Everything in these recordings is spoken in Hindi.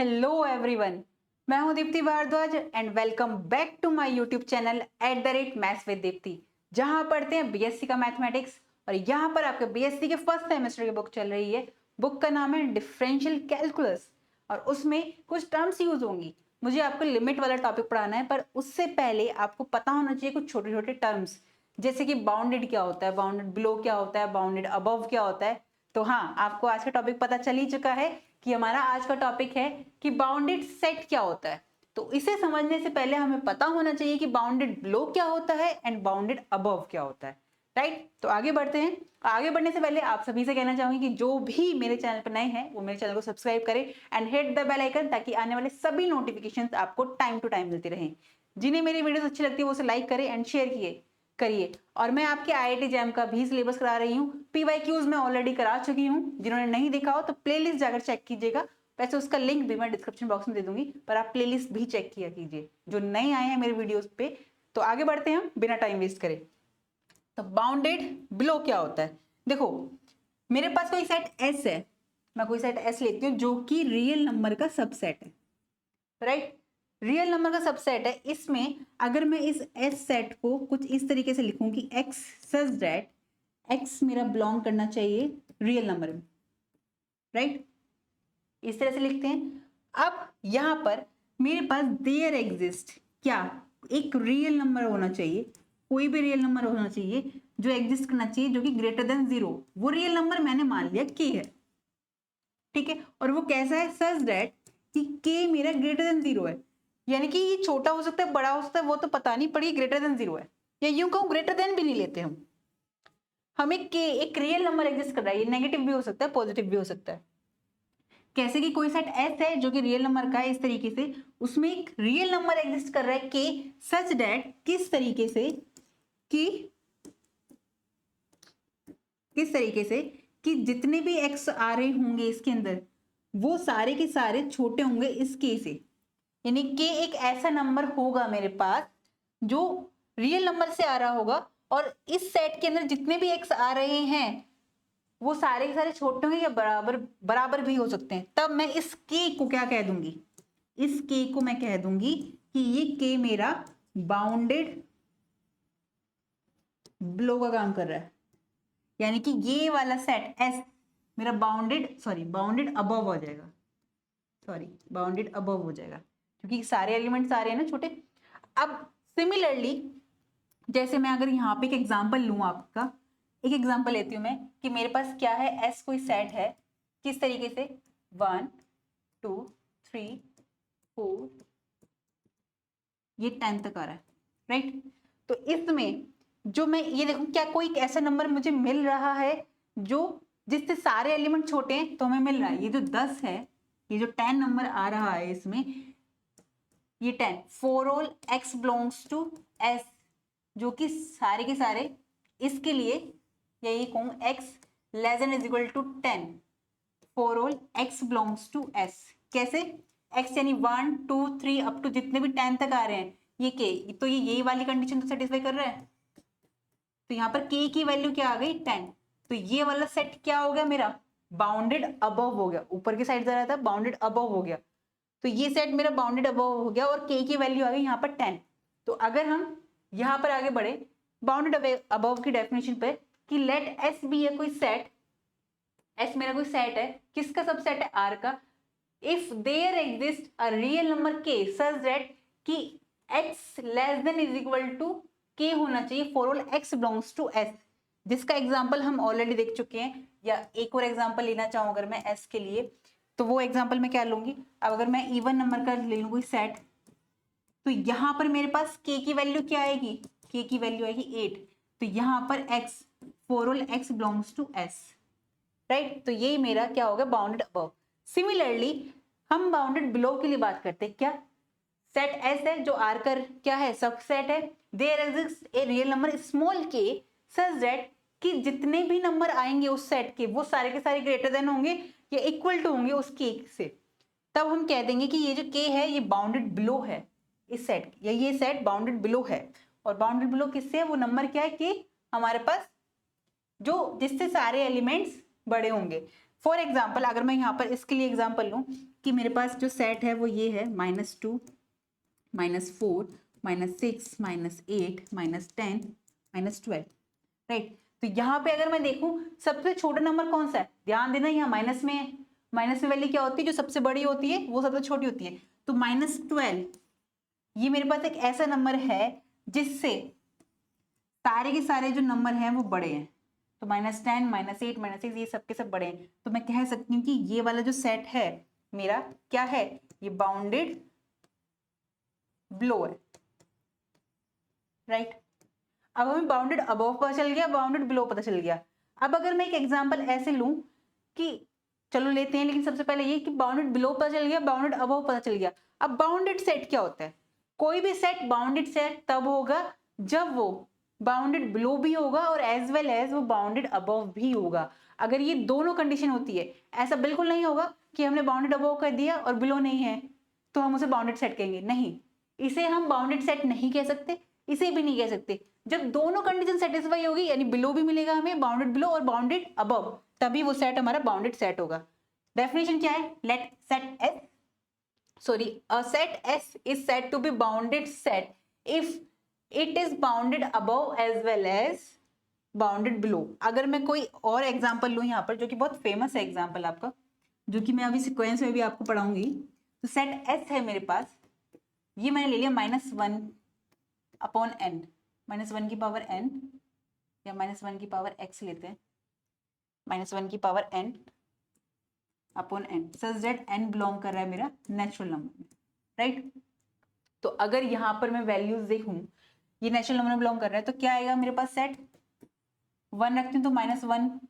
हेलो एवरीवन, मैं हूं Deepti Bhardwaj and welcome back to my YouTube channel @maths with Deepti, जहां पढ़ते हैं बीएससी का मैथमेटिक्स। और यहां पर आपके बीएससी के फर्स्ट सेमेस्टर की बुक चल रही है। बुक का नाम है डिफरेंशियल कैलकुलस और उसमें कुछ टर्म्स यूज होंगी। मुझे आपको लिमिट वाला टॉपिक पढ़ाना है, पर उससे पहले आपको पता होना चाहिए कुछ छोटे छोटे टर्म्स, जैसे कि बाउंडेड क्या होता है, बाउंडेड बिलो क्या होता है, बाउंडेड अबव क्या होता है। तो हाँ, आपको आज का टॉपिक पता चल ही चुका है कि हमारा आज का टॉपिक है कि बाउंडेड सेट क्या होता है। तो इसे समझने से पहले हमें पता होना चाहिए कि बाउंडेड बिलो क्या होता है एंड बाउंडेड अबव क्या होता है। राइट, तो आगे बढ़ते हैं। आगे बढ़ने से पहले आप सभी से कहना चाहूंगी कि जो भी मेरे चैनल पर नए हैं वो मेरे चैनल को सब्सक्राइब करें and hit the bell icon, ताकि आने वाले सभी नोटिफिकेशंस आपको टाइम टू टाइम मिलती रहें। जिन्हें मेरी वीडियोस अच्छी लगती है वो उसे लाइक करें एंड शेयर करिए। और मैं आपके आईआईटी जैम का भी सिलेबस करा रही हूँ। पीवाईक्यूज मैं ऑलरेडी करा चुकी हूँ, जिन्होंने नहीं देखा हो तो प्लेलिस्ट जाकर चेक कीजिएगा। वैसे उसका लिंक भी मैं डिस्क्रिप्शन बॉक्स में दे दूंगी, पर आप प्लेलिस्ट भी चेक किया कीजिए जो नए आए हैं मेरे वीडियोस पे। तो आगे बढ़ते हैं हम बिना टाइम वेस्ट करे। तो बाउंडेड बिलो क्या होता है, देखो मेरे पास कोई सेट एस है, मैं कोई सेट एस लेती हूँ जो कि रियल नंबर का सबसेट है। राइट, रियल नंबर का सबसेट है। इसमें अगर मैं इस एस सेट को कुछ इस तरीके से लिखूं कि एक्स सच दैट एक्स मेरा बिलोंग करना चाहिए रियल नंबर में। राइट, इस तरह से लिखते हैं। अब यहां पर मेरे पास देयर एग्जिस्ट क्या, एक रियल नंबर होना चाहिए, कोई भी रियल नंबर होना चाहिए जो एग्जिस्ट करना चाहिए, जो कि ग्रेटर देन 0। वो रियल नंबर मैंने मान लिया के है। ठीक है, और वो कैसा है, सच दैट कि के मेरा ग्रेटर देन 0 है। यानी कि ये छोटा हो सकता है, बड़ा हो सकता है, वो तो पता नहीं, पर ये ग्रेटर देन 0 है। या यूं कहूं ग्रेटर देन भी नहीं लेते हम, हमें के एक रियल नंबर एग्जिस्ट कर रहा है। ये नेगेटिव भी हो सकता है, पॉजिटिव भी हो सकता है। कैसे कि कोई सेट एस है जो कि रियल नंबर का है, इस तरीके से उसमें एक रियल नंबर एग्जिस्ट कर रहा है के, सच दैट किस तरीके से कि कि जितने भी एक्स आ रहे होंगे इसके अंदर वो सारे के सारे छोटे होंगे इस के से। यानी के एक ऐसा नंबर होगा मेरे पास जो रियल नंबर से आ रहा होगा, और इस सेट के अंदर जितने भी एक्स आ रहे हैं वो सारे के सारे छोटे होंगे या बराबर बराबर भी हो सकते हैं। तब मैं इस के को क्या कह दूंगी, इस के को मैं कह दूंगी कि ये के मेरा बाउंडेड बिलो का काम कर रहा है। यानी कि ये वाला सेट एस मेरा बाउंडेड अबव हो जाएगा, बाउंडेड अबव हो जाएगा, क्योंकि सारे एलिमेंट्स आ रहे हैं ना छोटे। अब सिमिलरली जैसे मैं अगर यहाँ पे एक एग्जांपल लूँ, आपका एक एग्जांपल लेती हूँ मैं कि मेरे पास क्या है, एस कोई सेट है किस तरीके से 1 2 3 4 ये 10 तक आ रहा है। राइट, तो इसमें जो मैं ये देखूं क्या कोई ऐसा नंबर मुझे मिल रहा है जो जिससे सारे एलिमेंट छोटे हैं, तो हमें मिल रहा है ये जो 10 है, ये जो 10 नंबर आ रहा है इसमें, ये 10 for all x belongs to S, जो कि सारे के सारे इसके लिए, या ये कहूं x less than is equal to 10 for all x belongs to S. कैसे, एक्स यानी 1 2 3 अप टू जितने भी 10 तक आ रहे हैं ये के, तो ये यही वाली कंडीशन तो सेटिस्फाई कर रहा है। तो यहाँ पर के की वैल्यू क्या आ गई 10, तो ये वाला सेट क्या हो गया मेरा, बाउंडेड अबव हो गया। ऊपर की साइड जा रहा था, बाउंडेड अबव हो गया, तो ये सेट मेरा बाउंडेड अबव हो गया और के की वैल्यू आ गई यहाँ पर 10। तो अगर हम यहाँ पर आगे बढ़े बाउंडेड अबव की डेफिनेशन पे कि लेट एस बी ए कोई सेट, एस मेरा कोई सेट है, किसका सबसेट है, आर का। If there exist a real number k such that कि x less than is equal to k होना चाहिए for all x belongs to S, जिसका एग्जांपल हम ऑलरेडी देख चुके हैं। या एक और एग्जांपल लेना चाहूं अगर मैं एस के लिए, तो वो एग्जांपल मैं क्या लूंगी, अब अगर मैं इवन नंबर का ले लूं कोई सेट, तो यहां पर मेरे पास के की वैल्यू क्या आएगी, के की वैल्यू आएगी 8, तो यहां पर x for all x belongs to S. Right, तो यही मेरा क्या होगा, बाउंडेड अबव। सिमिलरली हम बाउंडेड बिलो के लिए बात करते हैं, क्या सेट एस है जो आर का क्या है, सबसेट है। There exist a real number small k such that कि जितने भी नंबर आएंगे उस सेट के वो सारे के सारे ग्रेटर देन होंगे या इक्वल टू होंगे उस के से। तब हम कह देंगे कि ये जो के है ये बाउंडेड बिलो है इस सेट, या ये सेट बाउंडेड बिलो है। और बाउंडेड बिलो किससे है, वो नंबर क्या है कि हमारे पास जो जिससे सारे एलिमेंट्स बड़े होंगे। फॉर एग्जाम्पल अगर मैं यहाँ पर इसके लिए एग्जाम्पल लूँ कि मेरे पास जो सेट है वो ये है -2, -4, -6, -8, -10, -12, राइट। तो यहाँ पे अगर मैं देखूं सबसे छोटा नंबर कौन सा है, ध्यान देना यहाँ माइनस में है, माइनस में वैल्यू क्या होती है, जो सबसे बड़ी होती है वो सबसे छोटी होती है। तो -12 ये मेरे पास एक ऐसा नंबर है जिससे सारे के सारे जो नंबर हैं वो बड़े हैं। तो -10, -8, -6 ये सब के सब बड़े हैं। तो मैं कह सकती हूँ कि ये वाला जो सेट है मेरा क्या है, ये बाउंडेड बिलो है, राइट। अब हमें बाउंडेड अबव पता चल गया, बाउंडेड बिलो पता चल गया। अब अगर मैं एक एग्जांपल ऐसे लूं कि चलो लेते हैं, लेकिन सबसे पहले ये कि बाउंडेड बिलो पता चल गया, बाउंडेड अबव पता चल गया। अब बाउंडेड सेट क्या होता है, कोई भी सेट बाउंडेड सेट तब होगा जब वो बाउंडेड बिलो भी होगा और एज वेल एज वो बाउंडेड अबव भी होगा। अगर ये दोनों कंडीशन होती है, ऐसा बिल्कुल नहीं होगा कि हमने बाउंडेड अबव कर दिया और बिलो नहीं है तो हम उसे बाउंडेड सेट कहेंगे, नहीं, इसे हम बाउंडेड सेट नहीं कह सकते, इसे भी नहीं कह सकते। जब दोनों कंडीशन सेटिस्फाई होगी, यानी बिलो भी मिलेगा हमें, बाउंडेड बिलो और बाउंडेड अबव, तभी वो सेट हमारा बाउंडेड सेट होगा। डेफिनेशन क्या है, let set S sorry a set S is said to be bounded set if it is bounded above as well as bounded below। अगर मैं कोई और एग्जांपल लूं यहाँ पर जो कि बहुत फेमस है एग्जांपल आपका, जो कि मैं अभी सीक्वेंस में भी आपको पढ़ाऊंगी। तो सेट S है मेरे पास, ये मैंने ले लिया -1 अपॉन n, -1 की पावर n या -1 की पावर x लेते हैं, -1 की power n upon n such that n belong कर रहा है मेरा नेचुरल नंबर में, राइट। तो अगर यहाँ पर मैं वैल्यूज देखूं, ये नेचुरल नंबर में बिलोंग कर रहा है, तो क्या आएगा मेरे पास सेट 1 रखते हैं तो -1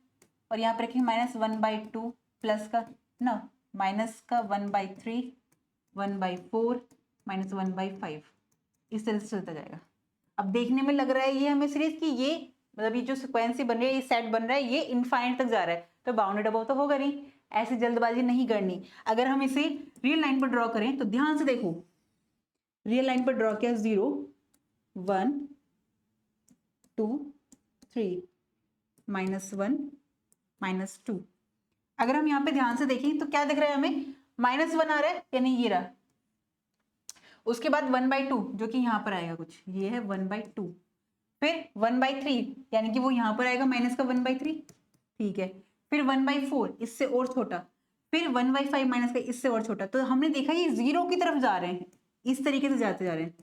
और यहाँ पर रखेंगे -1/2 प्लस का ना माइनस का 1/3, 1/4, -1/5, इस तरह से चलता जाएगा। अब देखने में लग रहा है ये हमें सीरीज की ये मतलब ये जो सिक्वेंस बन रही है, ये सेट बन रहा है, ये इनफाइनाइट तक जा रहा है, तो बाउंडेड अबव तो होगा नहीं, ऐसी जल्दबाजी नहीं करनी। अगर हम इसे रियल लाइन पर ड्रॉ करें तो ध्यान से देखो, रियल लाइन पर ड्रॉ किया 0 1 2 3 -1 -2। अगर हम यहाँ पे ध्यान से देखें तो क्या दिख रहा है हमें, -1 आ रहा है या नहीं, ये रहा। उसके बाद 1/2 जो कि यहाँ पर आएगा कुछ, ये है 1/2, फिर 1/3 यानी कि वो यहाँ पर आएगा माइनस का 1/3, ठीक है। फिर 1/4 इससे और छोटा, फिर 1/5 माइनस का इससे और छोटा। तो हमने देखा ये 0 की तरफ जा रहे हैं, इस तरीके से जाते जा रहे हैं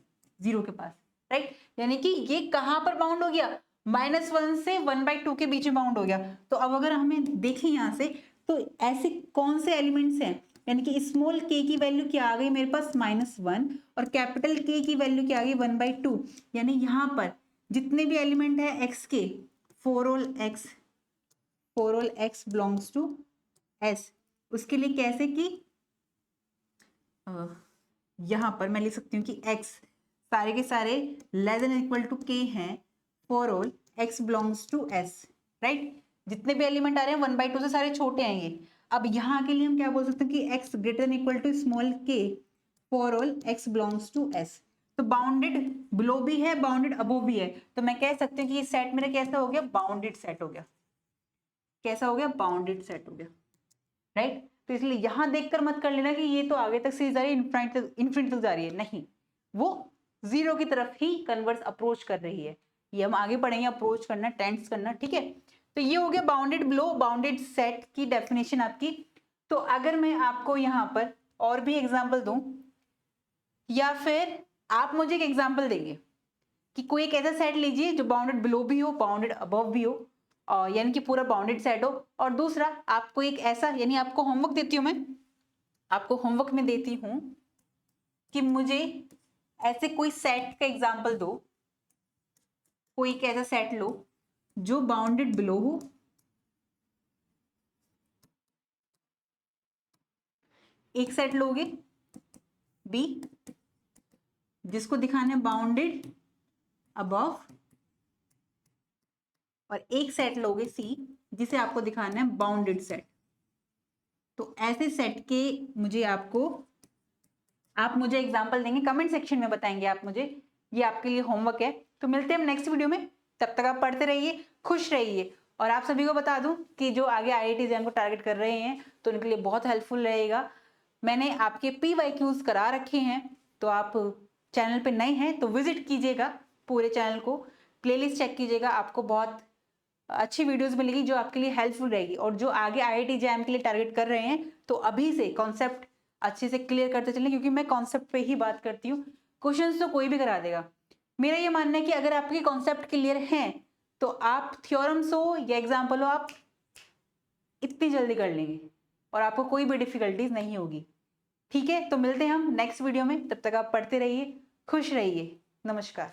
0 के पास, राइट। यानी कि ये कहाँ पर बाउंड हो गया, -1 से 1/2 के बीच में बाउंड हो गया। तो अब अगर हमें देखें यहाँ से तो ऐसे कौन से एलिमेंट्स हैं, यानी कि स्मॉल k की वैल्यू क्या आ गई मेरे पास -1 और कैपिटल K की वैल्यू क्या आ गई 1/2। यानी यहाँ पर जितने भी एलिमेंट है x के, for all x belongs to S, उसके लिए कैसे कि यहाँ पर मैं लिख सकती हूँ कि x सारे के सारे less than equal to k हैं, for all x belongs to S, right. जितने भी एलिमेंट आ रहे हैं 1/2 से सारे छोटे हैं ये। अब यहाँ के लिए हम क्या बोल सकते हैं कि x greater than equal to small k, for all x belongs to S। तो बाउंडेड बिलो भी है, बाउंडेड अबव भी है, तो मैं कह सकती हूँ कि ये सेट मेरा कैसा हो गया, बाउंडेड सेट हो गया। कैसा हो गया, बाउंडेड सेट हो गया, राइट। तो इसलिए यहां देखकर मत कर लेना कि ये तो आगे तक सीरीज जा रही है, इनफिनिट तक जा रही है, नहीं, वो 0 की तरफ ही कन्वर्स अप्रोच कर रही है। ये हम आगे पढ़ेंगे, अप्रोच करना, टेंस करना, ठीक है। तो ये हो गया बाउंडेड बिलो, बाउंडेड सेट की डेफिनेशन आपकी। तो अगर मैं आपको यहाँ पर और भी एग्जाम्पल दूं या फिर आप मुझे एक एग्जाम्पल देंगे कि कोई एक ऐसा सेट लीजिए जो बाउंडेड बिलो भी हो, बाउंडेड अबव भी हो, यानी कि पूरा बाउंडेड सेट हो। और दूसरा आपको एक ऐसा, यानी आपको होमवर्क देती हूँ मैं, आपको होमवर्क में देती हूँ कि मुझे ऐसे कोई सेट का एग्जाम्पल दो, कोई एक ऐसा सेट लो जो बाउंडेड बिलो हो, एक सेट लोगे बी जिसको दिखाना है बाउंडेड अबव, और एक सेट लोगे सी जिसे आपको दिखाना है बाउंडेड सेट। तो ऐसे सेट के मुझे आप मुझे एग्जांपल देंगे, कमेंट सेक्शन में बताएंगे आप मुझे, ये आपके लिए होमवर्क है। तो मिलते हैं हम नेक्स्ट वीडियो में, तब तक आप पढ़ते रहिए, खुश रहिए और आप सभी को बता दूं कि जो आगे IIT एग्जाम को टारगेट कर रहे हैं तो उनके लिए बहुत हेल्पफुल रहेगा। मैंने आपके PYQs करा रखे हैं, तो आप चैनल पे नए हैं तो विजिट कीजिएगा पूरे चैनल को, प्लेलिस्ट चेक कीजिएगा, आपको बहुत अच्छी वीडियोस मिलेगी जो आपके लिए हेल्पफुल रहेगी। और जो आगे IIT एग्जाम के लिए टारगेट कर रहे हैं तो अभी से कॉन्सेप्ट अच्छे से क्लियर करते चलें, क्योंकि मैं कॉन्सेप्ट पे ही बात करती हूँ, क्वेश्चंस तो कोई भी करा देगा। मेरा ये मानना है कि अगर आपके कॉन्सेप्ट क्लियर हैं तो आप थ्योरम्स हो या एग्जाम्पल हो आप इतनी जल्दी कर लेंगे और आपको कोई भी डिफिकल्टीज नहीं होगी। ठीक है, तो मिलते हैं हम नेक्स्ट वीडियो में, तब तक आप पढ़ते रहिए, खुश रहिए, नमस्कार।